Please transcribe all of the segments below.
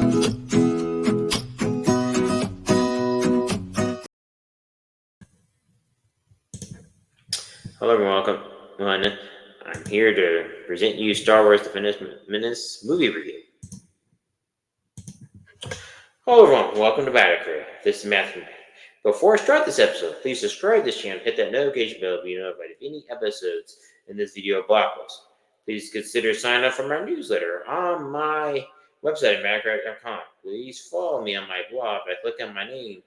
Hello everyone, welcome. I'm here to present you Star Wars The Menace movie review. Hello everyone, welcome to Battle Crew. This is Matthew. Before I start this episode, please subscribe to this channel, hit that notification bell to be notified of any episodes in this video blacklist. Please consider signing up for my newsletter on my website at battlecraft.com. Please follow me on my blog by clicking on my name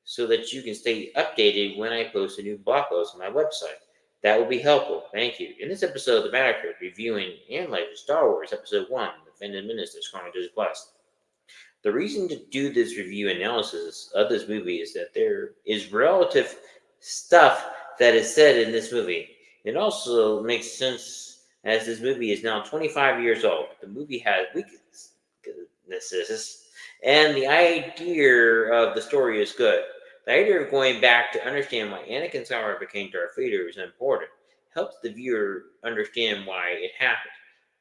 so that you can stay updated when I post a new blog post on my website. That will be helpful. Thank you. In this episode of the Battle Crew, reviewing and analyzing Star Wars Episode 1, The Phantom Menace, The Scarlet Plus. The reason to do this review analysis of this movie is that there is relative stuff that is said in this movie. It also makes sense as this movie is now 25 years old. The movie has weaknesses, and the idea of the story is good. The idea of going back to understand why Anakin Skywalker became Darth Vader is important. It helps the viewer understand why it happened.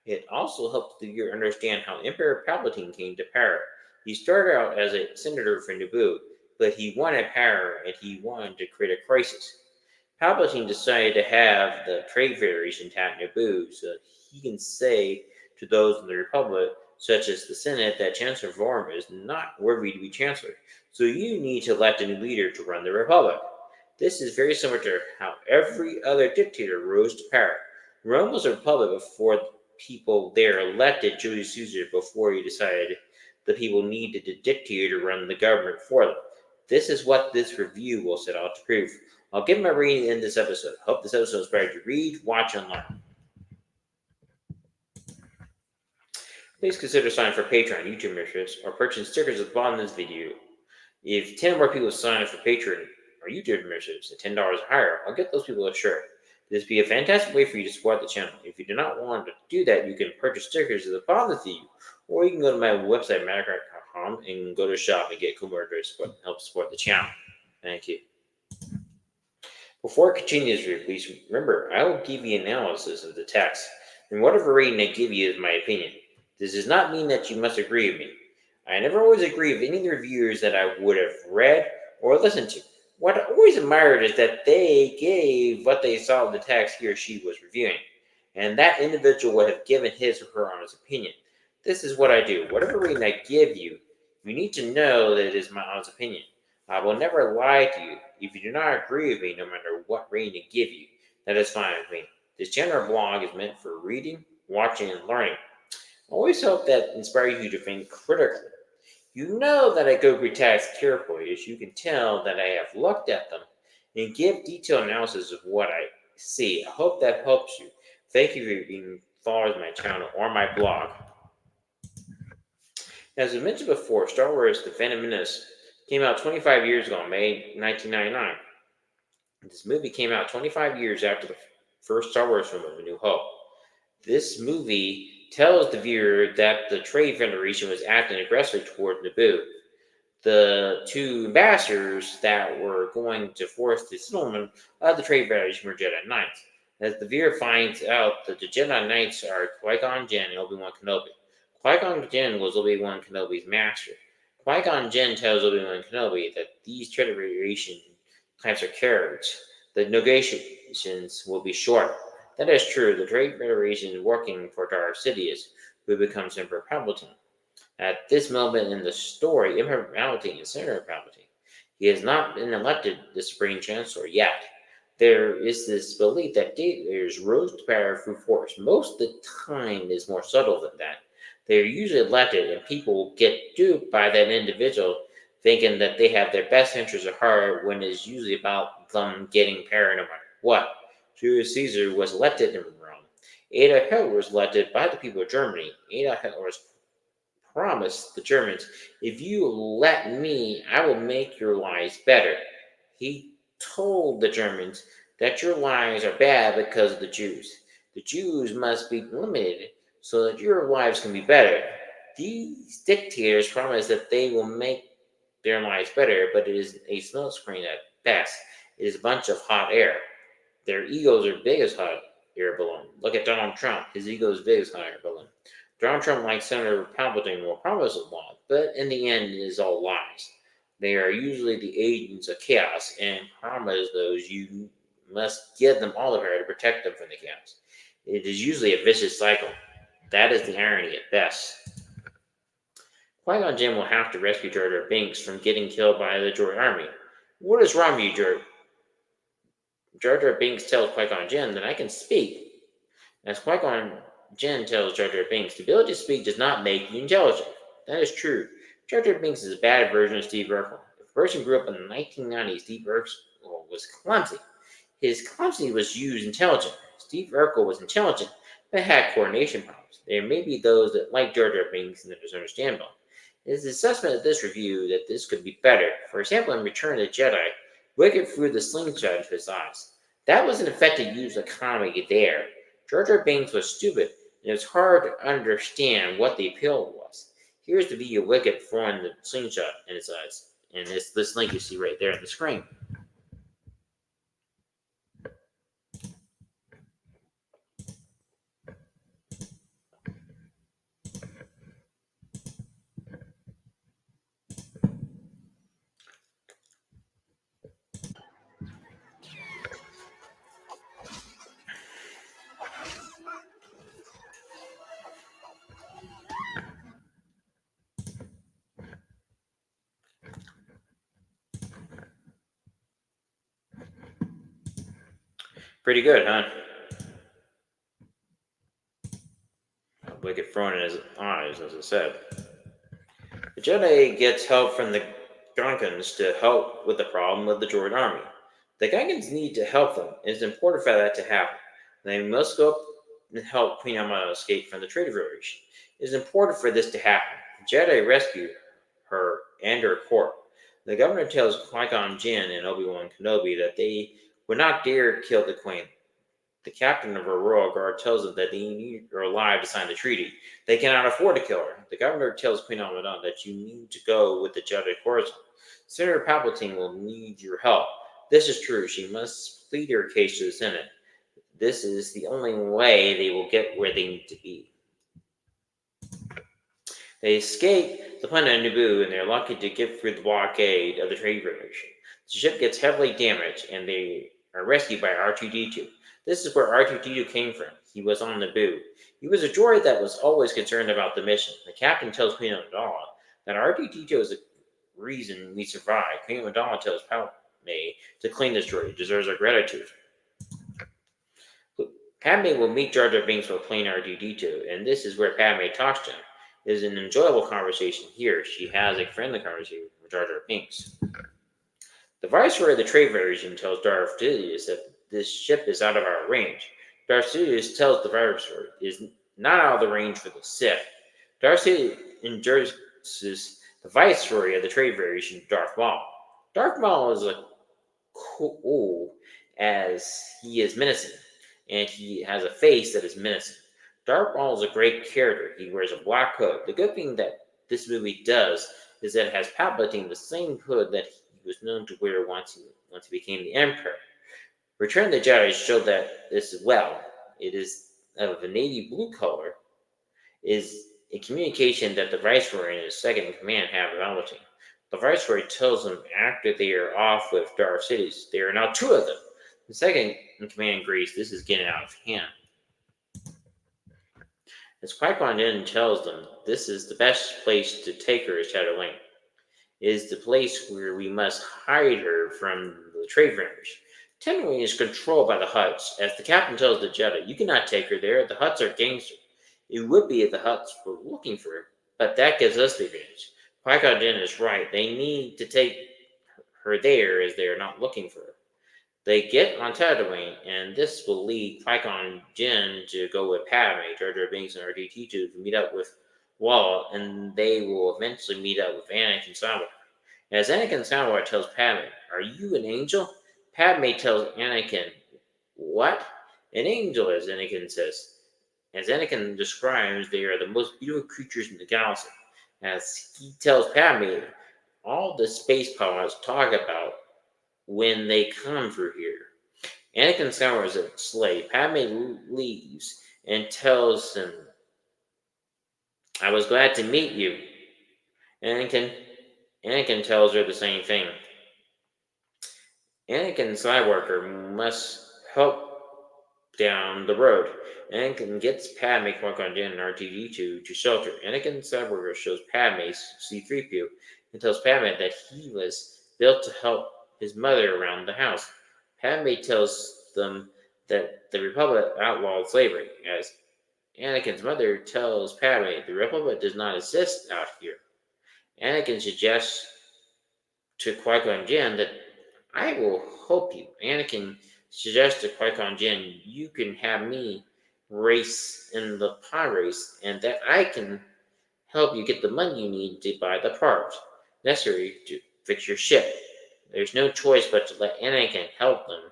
It also helps the viewer understand how Emperor Palpatine came to power. He started out as a senator for Naboo, but he wanted power and he wanted to create a crisis. Palpatine decided to have the Trade Federation attack Naboo so he can say to those in the Republic, such as the Senate, that Chancellor Vorm is not worthy to be Chancellor. So you need to elect a new leader to run the Republic. This is very similar to how every other dictator rose to power. Rome was a republic before people there elected Julius Caesar before he decided the people needed a dictator to run the government for them. This is what this review will set out to prove. I'll give my rating in this episode. Hope this episode inspired you to read, watch, and learn. Please consider signing for Patreon, YouTube memberships, or purchasing stickers at the bottom of this video. If 10 more people sign up for Patreon or YouTube memberships at $10 or higher, I'll get those people a shirt. This would be a fantastic way for you to support the channel. If you do not want to do that, you can purchase stickers at the bottom of the video, or you can go to my website, battlecraft.com, and go to shop and get cool merchandise to help support the channel. Thank you. Before I continue this review, please remember, I will give you analysis of the text, and whatever rating I give you is my opinion. This does not mean that you must agree with me. I never always agree with any of the reviewers that I would have read or listened to. What I always admired is that they gave what they saw in the text he or she was reviewing, and that individual would have given his or her honest opinion. This is what I do. Whatever rating I give you, you need to know that it is my honest opinion. I will never lie to you. If you do not agree with me, no matter what rating I give you, that is fine with me. This channel or blog is meant for reading, watching, and learning. I always hope that inspires you to think critically. You know that I go through texts carefully, as you can tell that I have looked at them and give detailed analysis of what I see. I hope that helps you. Thank you for being followers of my channel or my blog. As I mentioned before, Star Wars The Phantom Menace came out 25 years ago, May 1999. This movie came out 25 years after the first Star Wars film of A New Hope. This movie tells the viewer that the Trade Federation was acting aggressively toward Naboo. The two ambassadors that were going to force the settlement of the Trade Federation were Jedi Knights. As the viewer finds out that the Jedi Knights are Qui-Gon Jinn and Obi-Wan Kenobi. Qui-Gon Jinn was Obi-Wan Kenobi's master. Qui-Gon Jinn tells Obi-Wan Kenobi that these Trade Federation types are cowards. The negotiations will be short. That is true. The Trade Federation is working for Darth Sidious, who becomes Emperor Palpatine. At this moment in the story, Emperor Palpatine is Senator Palpatine. He has not been elected the Supreme Chancellor yet. There is this belief that dictators rose to power through force. Most of the time, it is more subtle than that. They are usually elected, and people get duped by that individual, thinking that they have their best interests at heart when it is usually about them getting power no matter what. Julius Caesar was elected in Rome. Adolf Hitler was elected by the people of Germany. Adolf Hitler was promised the Germans, if you let me, I will make your lives better. He told the Germans that your lives are bad because of the Jews. The Jews must be eliminated so that your lives can be better. These dictators promise that they will make their lives better, but it is a smokescreen at best. It is a bunch of hot air. Their egos are big as hot air balloon. Look at Donald Trump. His ego is big as hot air balloon. Donald Trump, like Senator Palpatine, will promise a lot, but in the end, it is all lies. They are usually the agents of chaos and promise those you must give them all the power to protect them from the chaos. It is usually a vicious cycle. That is the irony at best. Qui-Gon Jinn will have to rescue Jar Jar Binks from getting killed by the droid army. What is wrong with you, Jar Jar Binks tells Qui-Gon Jinn that I can speak. As Qui-Gon Jinn tells Jar Jar Binks, the ability to speak does not make you intelligent. That is true. Jar Jar Binks is a bad version of Steve Urkel. If a person grew up in the 1990s, Steve Urkel was clumsy. His clumsy was used intelligent. Steve Urkel was intelligent, but had coordination problems. There may be those that like Jar Jar Binks and that is understandable. It is the assessment of this review that this could be better. For example, in Return of the Jedi, Wicket threw the slingshot into his eyes. That was an effective use of comedy there. Jar Jar Binks was stupid, and it was hard to understand what the appeal was. Here's the video of Wicket throwing the slingshot in his eyes, and it's this link you see right there on the screen. Pretty good, huh? Wicket thrown in his eyes, as I said. The Jedi gets help from the Gunkins to help with the problem of the droid army. The Gunkins need to help them. It is important for that to happen. They must go up and help Queen Amidala escape from the Traitor Federation. It is important for this to happen. The Jedi rescue her and her court. The governor tells Qui-Gon Jinn and Obi-Wan Kenobi that they would not dare kill the Queen. The captain of her royal guard tells them that they need her alive to sign the treaty. They cannot afford to kill her. The governor tells Queen Amidala that you need to go with the Jedi Coruscant. Senator Palpatine will need your help. This is true. She must plead her case to the Senate. This is the only way they will get where they need to be. They escape the planet of Naboo, and they're lucky to get through the blockade of the Trade Federation. The ship gets heavily damaged, and they are rescued by R2-D2. This is where R2-D2 came from. He was on Naboo. He was a droid that was always concerned about the mission. The captain tells Queen Amidala that R2-D2 is the reason we survived. Queen Amidala tells Padme to clean this droid. He deserves our gratitude. Padme will meet Jar Jar Binks while playing R2-D2, and this is where Padme talks to him. It is an enjoyable conversation here. She has a friendly conversation with Jar Jar Binks. The Viceroy of the Trade Federation tells Darth Sidious that this ship is out of our range. Darth Sidious tells the Viceroy it is not out of the range for the Sith. Darth Sidious introduces the Viceroy of the Trade Federation, Darth Maul. Darth Maul is cool as he is menacing, and he has a face that is menacing. Darth Maul is a great character. He wears a black hood. The good thing that this movie does is that it has Palpatine the same hood that he was known to wear once he became the Emperor. Return of the Jedi showed that this as well. It is of a navy blue color, is a communication that the Viceroy and his second in command have with Palpatine. The Viceroy tells them after they are off with Darth Sidious, there are now two of them. The second in command agrees this is getting out of hand. As Qui-Gon Jinn tells them, this is the best place to take her to Shadow Lane. It is the place where we must hide her from the Trade Federation. Tatooine is controlled by the Hutts. As the captain tells the Jedi, you cannot take her there. The Hutts are gangsters. It would be if the Hutts were looking for her, but that gives us the advantage. Qui-Gon Jinn is right. They need to take her there as they are not looking for her. They get on Tatooine, and this will lead Qui-Gon Jinn to go with Padme, Jar Jar Binks, and R2-D2 to meet up with Wall, and they will eventually meet up with Anakin Skywalker. As Anakin Skywalker tells Padme, "Are you an angel?" Padme tells Anakin, "What?" An angel, as Anakin says. As Anakin describes, they are the most beautiful creatures in the galaxy. As he tells Padme, all the space pilots talk about when they come through here. Anakin Skywalker is a slave. Padme leaves and tells him I was glad to meet you. Anakin, Anakin tells her the same thing. Anakin Skywalker must help down the road. Anakin gets Padme, Qui-Gon Jinn, and R2-D2 to shelter. Anakin Skywalker shows Padme C-3PO and tells Padme that he was built to help his mother around the house. Padme tells them that the Republic outlawed slavery, as Anakin's mother tells Padme the Republic does not exist out here. Anakin suggests to Qui-Gon Jinn that I will help you. Anakin suggests to Qui-Gon Jinn, you can have me race in the pod race, and that I can help you get the money you need to buy the parts necessary to fix your ship. There's no choice but to let Anakin help them,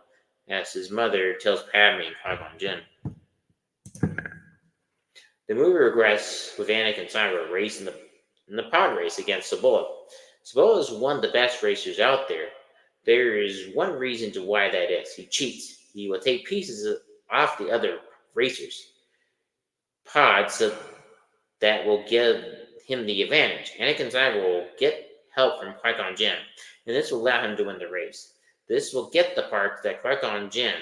as his mother tells Padme and Qui-Gon Jinn. The movie regrets with Anakin Skywalker race in the pod race against Sabula. Sabula is one of the best racers out there. There is one reason to why that is. He cheats. He will take pieces off the other racers' pods so that will give him the advantage. Anakin Skywalker will get help from Qui-Gon Jinn, and this will allow him to win the race. This will get the parts that Qui-Gon Jinn,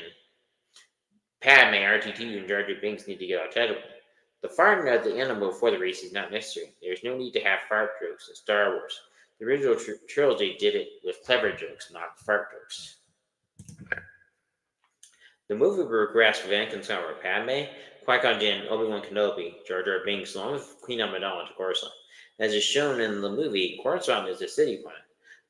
Padme, R2-D2, and Jar Jar Binks need to get out of. The firing of the animal before the race is not necessary. There is no need to have fart jokes in Star Wars. The original trilogy did it with clever jokes, not fart jokes. The movie will regress with Anakin Skywalker, Padme, Qui-Gon Jinn, Obi-Wan Kenobi, Jar Jar Binks, along with Queen Amidala to Coruscant. As is shown in the movie, Coruscant is a city planet.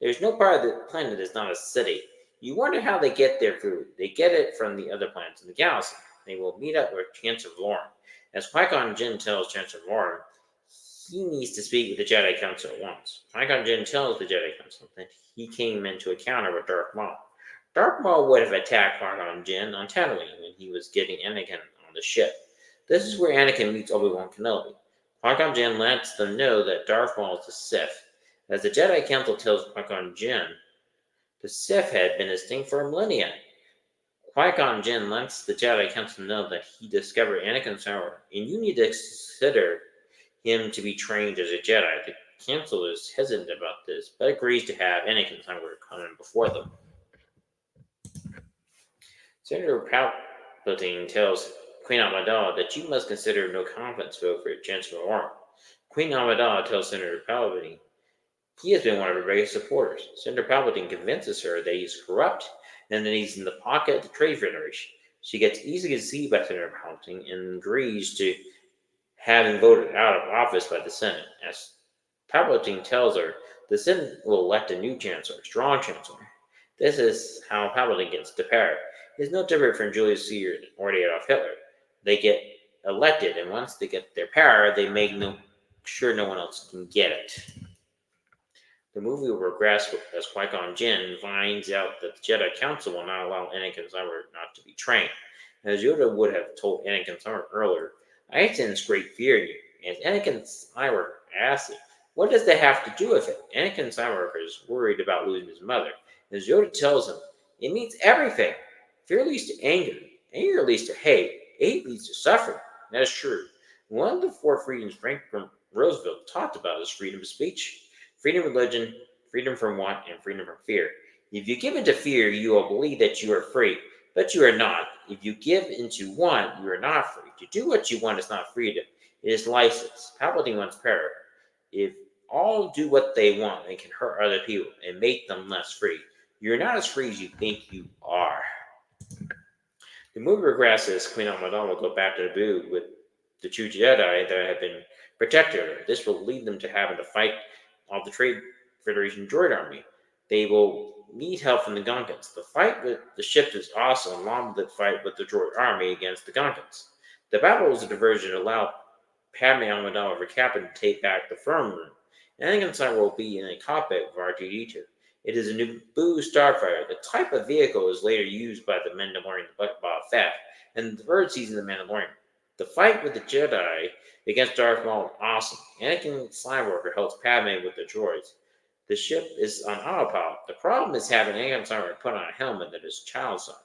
There is no part of the planet that is not a city. You wonder how they get their food. They get it from the other planets in the galaxy. They will meet up with Chancellor Valorum. As Qui-Gon Jinn tells Chancellor Valorum, he needs to speak with the Jedi Council at once. Qui-Gon Jinn tells the Jedi Council that he came into a encounter with Darth Maul. Darth Maul would have attacked Qui-Gon Jinn on Tatooine when he was getting Anakin on the ship. This is where Anakin meets Obi-Wan Kenobi. Qui-Gon Jinn lets them know that Darth Maul is a Sith. As the Jedi Council tells Qui-Gon Jinn, the Sith had been extinct for a millennia. Qui-Gon Jinn lets the Jedi Council know that he discovered Anakin Skywalker, and you need to consider him to be trained as a Jedi. The Council is hesitant about this, but agrees to have Anakin Skywalker come in before them. Senator Palpatine tells Queen Amidala that you must consider no confidence vote for Chancellor Valorum. Queen Amidala tells Senator Palpatine he has been one of her biggest supporters. Senator Palpatine convinces her that he's corrupt and that he's in the pocket of the Trade Federation. She gets easily deceived by Senator Palpatine and agrees to have him voted out of office by the Senate. As Palpatine tells her, the Senate will elect a new chancellor, a strong chancellor. This is how Palpatine gets to power. It's no different from Julius Caesar or Adolf Hitler. They get elected, and once they get their power, they make sure no one else can get it. The movie will progress as Qui-Gon Jinn finds out that the Jedi Council will not allow Anakin Skywalker not to be trained. As Yoda would have told Anakin Skywalker earlier, I sense great fear in you. As Anakin Skywalker asks him, what does that have to do with it? Anakin Skywalker is worried about losing his mother. As Yoda tells him, it means everything. Fear leads to anger. Anger leads to hate. Hate leads to suffering. That is true. One of the four freedoms Franklin Roosevelt talked about is freedom of speech, freedom of religion, freedom from want, and freedom from fear. If you give into fear, you will believe that you are free, but you are not. If you give into want, you are not free. To do what you want is not freedom. It is license. Palpatine wants power. If all do what they want, they can hurt other people and make them less free. You're not as free as you think you are. The movie regresses. Queen Amidala will go back to Naboo with the two Jedi that have been protecting her. This will lead them to having to fight all the Trade Federation droid army. They will need help from the Gunkins. The fight with the ship is awesome, along with the fight with the droid army against the Gunkins. The battle is a diversion to allow Padme Amidala for Captain to take back the throne room. Anakin Skywalker will be in a cockpit with R2-D2. It is a Naboo starfighter. The type of vehicle is later used by the Mandalorian Boba Fett and the third season of The Mandalorian. The fight with the Jedi against Darth Maul is awesome. Anakin Skywalker helps Padme with the droids. The ship is on autopilot. The problem is having Anakin Skywalker put on a helmet that is child size.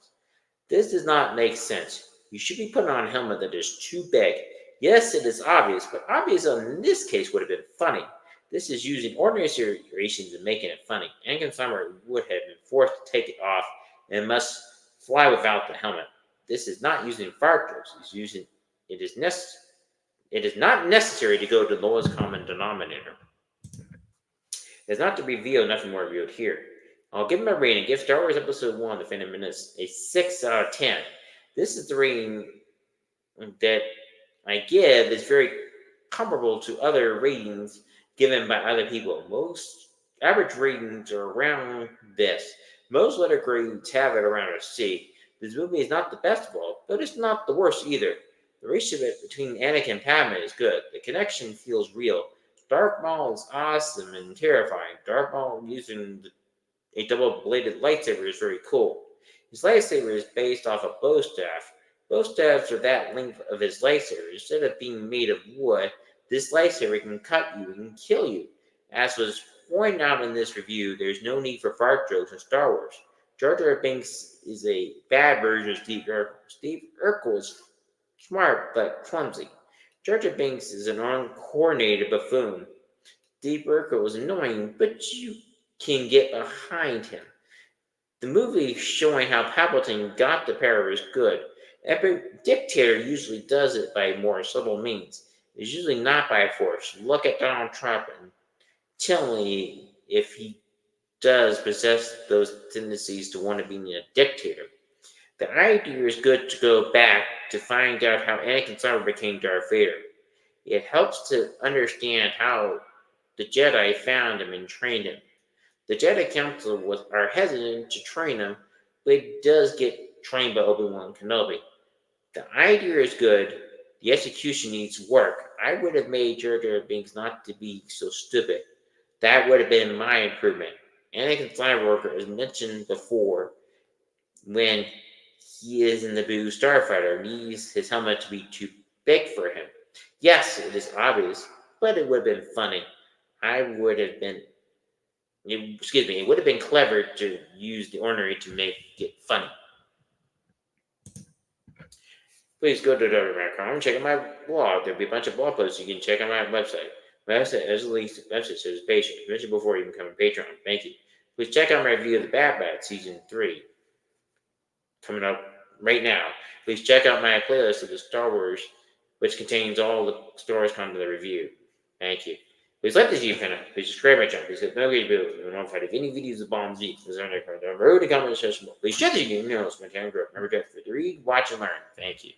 This does not make sense. You should be putting on a helmet that is too big. Yes, it is obvious, but obvious in this case would have been funny. This is using ordinary situations and making it funny. Anakin Skywalker would have been forced to take it off and must fly without the helmet. This is not using fart jokes. It's using it is necessary. It is not necessary to go to the lowest common denominator. It's not to reveal nothing more revealed here. I'll give him a rating. Give Star Wars Episode 1, The Phantom Menace, a 6 out of 10. This is the rating that I give is very comparable to other ratings given by other people. Most average ratings are around this. Most letter grades have it around a C. This movie is not the best of all, but it's not the worst either. The relationship between Anakin and Padme is good. The connection feels real. Darth Maul is awesome and terrifying. Darth Maul using a double-bladed lightsaber is very cool. His lightsaber is based off a bow staff. Bow staffs are that length of his lightsaber. Instead of being made of wood, this lightsaber can cut you and kill you. As was pointed out in this review, there's no need for fart jokes in Star Wars. Jar Jar Binks is a bad version of Steve Urkel. Steve Urkel is smart but clumsy. Jar Jar Binks is an uncoordinated buffoon. Steve Urkel is annoying, but you can get behind him. The movie showing how Palpatine got the power is good. Every dictator usually does it by more subtle means. It's usually not by force. Look at Donald Trump and tell me if he does possess those tendencies to want to be a dictator. The idea is good to go back to find out how Anakin Skywalker became Darth Vader. It helps to understand how the Jedi found him and trained him. The Jedi Council are hesitant to train him, but he does get trained by Obi-Wan Kenobi. The idea is good. The execution needs work. I would have made Jar Jar Binks not to be so stupid. That would have been my improvement. Anakin Skywalker, as mentioned before, when he is in the Boo Starfighter, needs his helmet to be too big for him. Yes, it is obvious, but it would have been funny. It would have been clever to use the ornery to make it funny. Please go to www.com and check out my blog. There'll be a bunch of blog posts you can check on my website. My website is a link to the website says Patreon. As mentioned before, you can become a patron. Thank you. Please check out my review of The Bad Batch Season 3. Coming up right now. Please check out my playlist of the Star Wars, which contains all the Star Wars content of the review. Thank you. Please like this video, please subscribe to my channel. Please hit the notification bell to be notified if any videos of bombs eat. Please don't road to comment section. Please share this video. My channel growth. Remember to read, watch, and learn. Thank you.